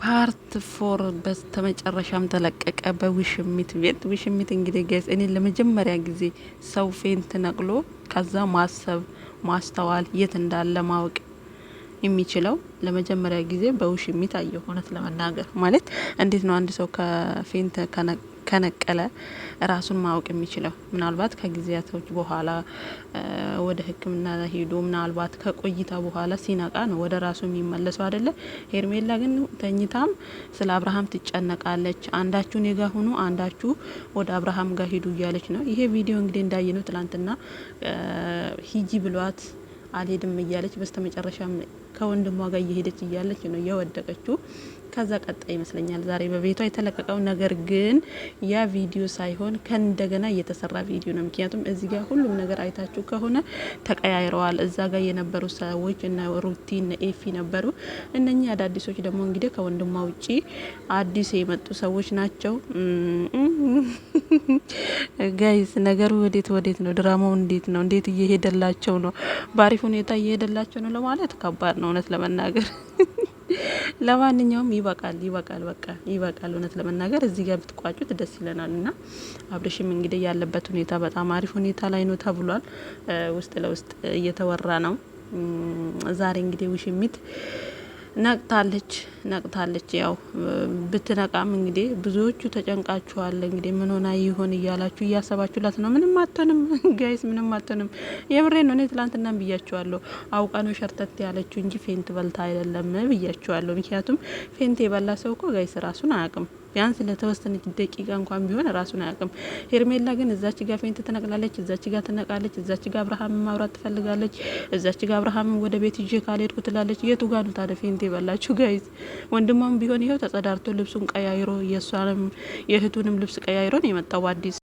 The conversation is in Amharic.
ፓርት 4 በስተመጨረሻም ተለቀቀ በውሽሚት ቤት። ውሽሚት እንግዲህ ጋይስ እኔ ለመጀመሪያ ጊዜ ሰው ፌንት ነቅሎ ከዛ ማሰብ ማስተዋል የት እንዳለ ማወቅ የሚችለው ለመጀመሪያ ጊዜ በውሽሚት አየሁ። እውነት ለመናገር ማለት እንዴት ነው አንድ ሰው ከፌንት ከነቀለ ራሱን ማወቅ የሚችለው? ምናልባት ከጊዜያቶች በኋላ ወደ ሕክምና ሄዶ ምናልባት ከቆይታ በኋላ ሲነቃ ነው ወደ ራሱ የሚመለሰው አይደለ? ሄርሜላ ግን ተኝታም ስለ አብርሃም ትጨነቃለች። አንዳችሁ ኔጋ ሁኑ፣ አንዳችሁ ወደ አብርሃም ጋር ሂዱ እያለች ነው። ይሄ ቪዲዮ እንግዲህ እንዳየነው ትላንትና ሂጂ ብሏት አልሄድም እያለች በስተመጨረሻም ከወንድሟ ጋር እየሄደች እያለች ነው የወደቀችው። ከዛ ቀጣይ ይመስለኛል ዛሬ በቤቷ የተለቀቀው። ነገር ግን ያ ቪዲዮ ሳይሆን ከእንደገና እየተሰራ ቪዲዮ ነው። ምክንያቱም እዚህ ጋር ሁሉም ነገር አይታችሁ ከሆነ ተቀያይረዋል። እዛ ጋር የነበሩ ሰዎች እነ ሩቲ እነ ኤፊ ነበሩ። እነኚህ አዳዲሶች ደግሞ እንግዲህ ከወንድሟ ውጪ አዲስ የመጡ ሰዎች ናቸው። ጋይስ ነገሩ ወዴት ነው? ድራማው እንዴት ነው? እንዴት እየሄደላቸው ነው? በአሪፍ ሁኔታ እየሄደላቸው ነው ለማለት ከባድ ነው እውነት ለመናገር። ለማንኛውም ይበቃል፣ በቃ ይበቃል። እውነት ለመናገር እዚህ ጋር ብትቋጩት ደስ ይለናል። እና አብርሽም እንግዲህ ያለበት ሁኔታ በጣም አሪፍ ሁኔታ ላይ ነው ተብሏል። ውስጥ ለውስጥ እየተወራ ነው። ዛሬ እንግዲህ ውሽሚት ነቅታለች። ያው ብትነቃም እንግዲህ ብዙዎቹ ተጨንቃችኋል። እንግዲህ ምን ሆና ይሆን እያላችሁ እያሰባችሁላት ነው። ምንም አትሆንም ጋይስ፣ ምንም አትሆንም። የምሬ ነው። እኔ ትላንትና ብያችኋለሁ። አውቃ ነው ሸርተት ያለችው እንጂ ፌንት በልታ አይደለም ብያችኋለሁ። ምክንያቱም ፌንት የበላ ሰው እኮ ጋይስ ራሱን አያውቅም። ቢያንስ ለተወሰነች ደቂቃ እንኳን ቢሆን ራሱን አያውቅም። ሄርሜላ ግን እዛች ጋር ፌንት ትነቅላለች፣ እዛች ጋር ትነቃለች፣ እዛች ጋር አብርሃም ማውራት ትፈልጋለች፣ እዛች ጋር አብርሃም ወደ ቤት ይዤ ካልሄድኩ ትላለች። የቱ ጋር ነው ታዲያ ፌንት የበላችሁ ጋይዝ? ወንድሟም ቢሆን ይኸው ተጸዳርቶ ልብሱን ቀያይሮ የእሷንም የእህቱንም ልብስ ቀያይሮ ነው የመጣው አዲስ